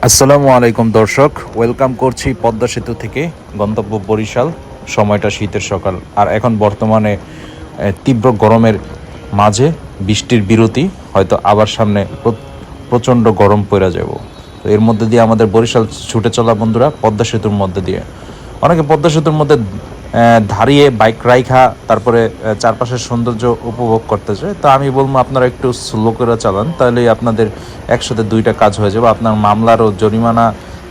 আসসালামু আলাইকুম দর্শক, ওয়েলকাম করছি পদ্মা সেতু থেকে। গন্তব্য বরিশাল। সময়টা শীতের সকাল, আর এখন বর্তমানে তীব্র গরমের মাঝে বৃষ্টির বিরতি, হয়তো আবার সামনে প্রচণ্ড গরম পড়ে যাব। তো এর মধ্যে দিয়ে আমাদের বরিশাল ছুটে চলা বন্ধুরা পদ্মা সেতুর মধ্যে দিয়ে। অনেকে পদ্মা সেতুর মধ্যে দাঁড়িয়ে বাইক রাইখা তারপরে চারপাশের সৌন্দর্য উপভোগ করতে চায়। তো আমি বলবো আপনারা একটু স্লো করে চালান, তাহলেই আপনাদের একসাথে দুইটা কাজ হয়ে যাবে। আপনার মামলার ও জরিমানা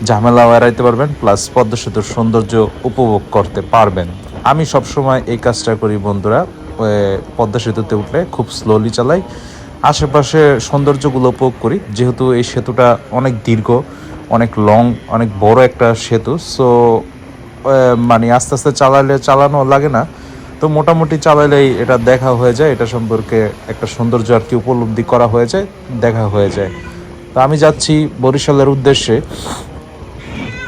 ঝামেলাও এড়াইতে পারবেন, প্লাস পদ্মা সেতুর সৌন্দর্য উপভোগ করতে পারবেন। আমি সবসময় এই কাজটা করি বন্ধুরা, পদ্মা সেতুতে উঠলে খুব স্লোলি চালাই, আশেপাশে সৌন্দর্যগুলো উপভোগ করি। যেহেতু এই সেতুটা অনেক দীর্ঘ, অনেক লং, অনেক বড় একটা সেতু, সো মানে আস্তে আস্তে চালানো লাগে না। তো মোটামুটি চালাইলেই এটা দেখা হয়ে যায়, এটা সম্পর্কে একটা সৌন্দর্য আর কি উপলব্ধি করা হয়ে যায়, দেখা হয়ে যায়। তো আমি যাচ্ছি বরিশালের উদ্দেশ্যে।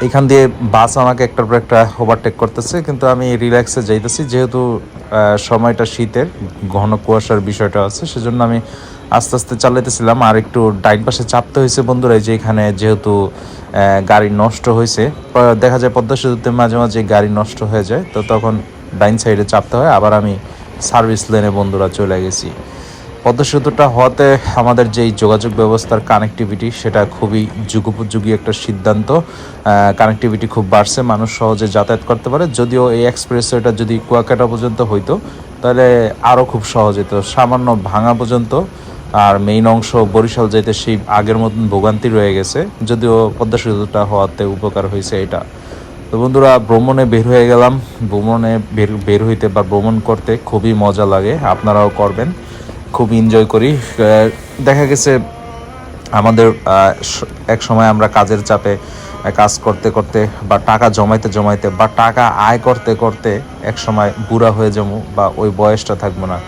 এখান দিয়ে বাস আমাকে একটার পর একটা ওভারটেক করতেছে, কিন্তু আমি রিল্যাক্সে যাইতেছি। যেহেতু সময়টা শীতের, ঘন কুয়াশার বিষয়টা আছে, সেজন্য আমি আস্তে আস্তে চালাইতেছিলাম। আর একটু ডাইন পাশে চাপতে হয়েছে বন্ধুরা, যে এখানে যেহেতু গাড়ি নষ্ট হয়েছে। দেখা যায় পদ্মা সেতুতে মাঝে মাঝে গাড়ি নষ্ট হয়ে যায়, তো তখন ডাইন সাইডে চাপতে হয়। আবার আমি সার্ভিস লেনে বন্ধুরা চলে গেছি। পদ্মা সেতুটা হওয়াতে আমাদের যেই যোগাযোগ ব্যবস্থার কানেক্টিভিটি, সেটা খুবই যুগোপযোগী একটা সিদ্ধান্ত। কানেক্টিভিটি খুব বাড়ছে, মানুষ সহজে যাতায়াত করতে পারে। যদিও এই এক্সপ্রেসওয়েটা যদি কুয়াকাটা পর্যন্ত হইতো, তাহলে আরও খুব সহজ হতো। সামান্য ভাঙা পর্যন্ত, আর মেইন অংশ বরিশাল যেতে সেই আগের মতন ভোগান্তি রয়ে গেছে। যদিও পদ্মা সেতুটা হওয়াতে উপকার হয়েছে এটা। তো বন্ধুরা, ভ্রমণে বের হয়ে গেলাম। ভ্রমণে বের হইতে বা ভ্রমণ করতে খুবই মজা লাগে, আপনারাও করবেন। খুব এনজয় করি। দেখা গেছে আমাদের এক সময় আমরা কাজের চাপে কাজ করতে করতে বা টাকা জমাইতে জমাইতে বা টাকা আয় করতে করতে এক সময় বুড়া হয়ে যাবো, বা ওই বয়সটা থাকবো না।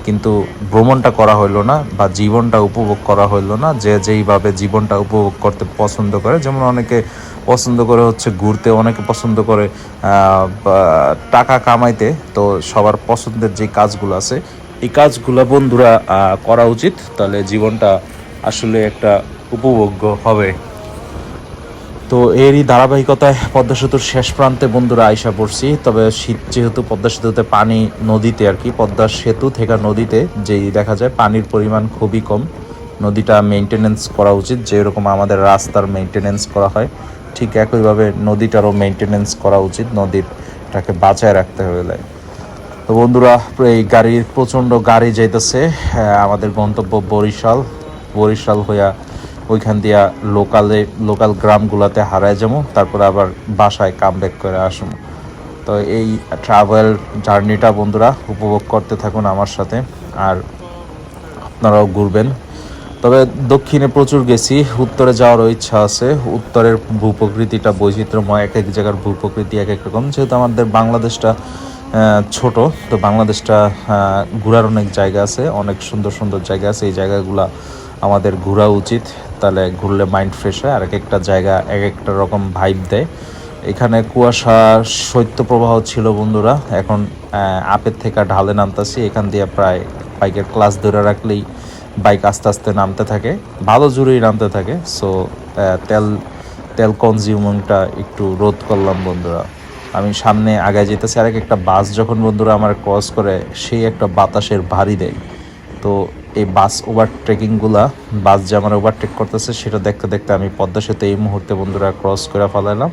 কিন্তু ভ্রমণটা করা হইলো না, বা জীবনটা উপভোগ করা হইলো না। যে যেইভাবে জীবনটা উপভোগ করতে পছন্দ করে, যেমন অনেকে পছন্দ করে হচ্ছে ঘুরতে, অনেকে পছন্দ করে টাকা কামাইতে। তো সবার পছন্দের যে কাজগুলো আছে, এই কাজগুলো বন্ধুরা করা উচিত, তাহলে জীবনটা আসলে একটা উপভোগ্য হবে। তো এরই ধারাবাহিকতায় পদ্মা সেতুর শেষ প্রান্তে বন্ধুরা আইসা পড়ছি। তবে শীত যেহেতু, পদ্মা সেতুতে পানি, নদীতে আর কি, পদ্মা সেতু থেকে নদীতে যেই দেখা যায় পানির পরিমাণ খুবই কম। নদীটা মেনটেনেন্স করা উচিত, যেরকম আমাদের রাস্তার মেনটেনেন্স করা হয়, ঠিক একইভাবে নদীটারও মেনটেনেন্স করা উচিত। নদীরটাকে বাঁচায় রাখতে হলে। তো বন্ধুরা, এই গাড়ির প্রচণ্ড গাড়ি যাইতেছে। আমাদের গন্তব্য বরিশাল। বরিশাল হইয়া ওইখান দিয়া লোকাল গ্রামগুলোতে হারায় যাবো, তারপরে আবার বাসায় কামব্যাক করে আসবো। তো এই ট্রাভেল জার্নিটা বন্ধুরা উপভোগ করতে থাকুন আমার সাথে, আর আপনারাও ঘুরবেন। তবে দক্ষিণে প্রচুর গেছি, উত্তরে যাওয়ারও ইচ্ছা আছে। উত্তরের ভূপ্রকৃতিটা বৈচিত্র্যময়, এক এক জায়গার ভূপ্রকৃতি এক এক রকম। যেহেতু আমাদের বাংলাদেশটা ছোট, তো বাংলাদেশটা ঘোরার অনেক জায়গা আছে, অনেক সুন্দর সুন্দর জায়গা আছে। এই জায়গাগুলো আমাদের ঘোরা উচিত, তাহলে ঘুরলে মাইন্ড ফ্রেশ হয়। আর এক একটা জায়গা এক একটা রকম ভাইব দেয়। এখানে কুয়াশা শৈত্যপ্রবাহ ছিল বন্ধুরা, এখন আপের থেকে ঢালে নামতেছি। এখান দিয়ে প্রায় বাইকের ক্লাস ধরে রাখলেই বাইক আস্তে আস্তে নামতে থাকে, ভালো জোরেই নামতে থাকে। সো তেল তেল কনজিউমিংটা একটু রোধ করলাম বন্ধুরা। আমি সামনে আগায় যেতেছি, আরেক একটা বাস যখন বন্ধুরা আমার ক্রস করে, সেই একটা বাতাসের ভারী দেয়। তো এই বাস ওভারটেকিংগুলা, বাস যে আমার ওভারটেক করতেছে, সেটা দেখতে দেখতে আমি পদ্মা সেতু এই মুহূর্তে বন্ধুরা ক্রস করে ফেলাইলাম।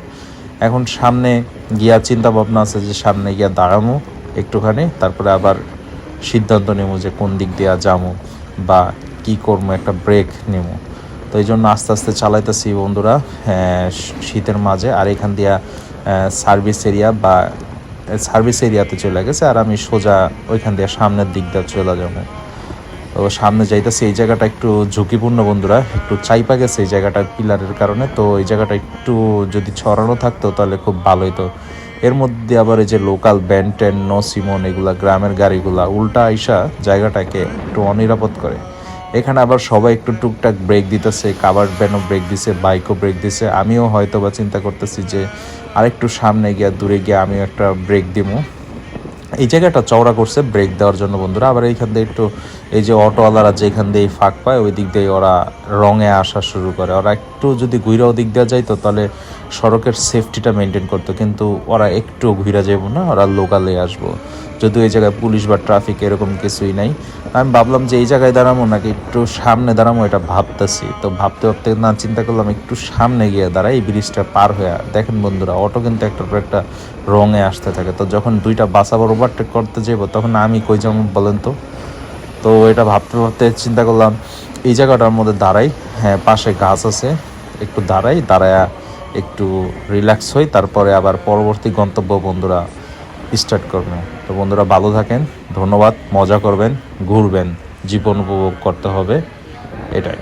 এখন সামনে গিয়া চিন্তা ভাবনা আছে যে সামনে গিয়া দাঁড়ামো একটুখানি, তারপরে আবার সিদ্ধান্ত নেবো যে কোন দিক দিয়ে যাবো বা কি করবো, একটা ব্রেক নেবো। তো এই জন্য আস্তে আস্তে চালাইতেছি বন্ধুরা শীতের মাঝে। আর এখান দিয়া সার্ভিস এরিয়াতে চলে গেছে, আর আমি সোজা ওইখান দিয়ে সামনের দিক দিয়ে চলে যাবো। তো সামনে যাইতেছি, এই জায়গাটা একটু ঝুঁকিপূর্ণ বন্ধুরা, একটু চাইপা গেছে এই জায়গাটা পিলারের কারণে। তো এই জায়গাটা একটু যদি ছড়ানো থাকতো তাহলে খুব ভালো হতো। এর মধ্যে আবার এই যে লোকাল ব্যান্টেন, নো সিমন, এগুলা গ্রামের গাড়িগুলা উল্টা আইসা জায়গাটাকে একটু অনিরাপদ করে। এখানে আবার সবাই একটু টুকটাক ব্রেক দিতেছে, কাভার্ড ভ্যানও ব্রেক দিছে, বাইকও ব্রেক দিছে। আমিও হয়তো বা চিন্তা করতেছি যে আরেকটু সামনে গিয়া, দূরে গিয়ে আমিও একটা ব্রেক দিব। এই জায়গাটা চওড়া করছে ব্রেক দেওয়ার জন্য বন্ধুরা। আবার এইখান থেকে একটু এই যে অটোওয়ালারা যেখান দিয়ে ফাঁক পায় ওই দিক দিয়ে ওরা রঙে আসা শুরু করে। ওরা একটু যদি ঘুরে ওদিক দিয়ে যাইতো তাহলে সড়কের সেফটিটা মেনটেন করতো, কিন্তু ওরা একটু ঘুরে যাবো না, ওরা লোকালে আসবো। যদিও এই জায়গায় পুলিশ বা ট্রাফিক এরকম কিছুই নাই। আমি ভাবলাম যে এই জায়গায় দাঁড়াবো নাকি একটু সামনে দাঁড়াবো, এটা ভাবতেছি। তো ভাবতে ভাবতে না চিন্তা করলাম একটু সামনে গিয়ে দাঁড়াই, এই ব্রিজটা পার হয়ে। দেখেন বন্ধুরা, অটো কিন্তু একটার পর একটা রঙে আসতে থাকে। তো যখন দুইটা বাস আবার ওভারটেক করতে যাবো তখন আমি কই যাবো বলেন তো? তো এটা ভাবতে ভাবতে চিন্তা করলাম এই জায়গাটার মধ্যে দাঁড়াই। হ্যাঁ, পাশে গাছ আছে, একটু দাঁড়ায়া একটু রিল্যাক্স হই, তারপরে আবার পরবর্তী গন্তব্য বন্ধুরা স্টার্ট করবেন। তো বন্ধুরা ভালো থাকেন, ধন্যবাদ। মজা করবেন, ঘুরবেন, জীবন উপভোগ করতে হবে, এটাই।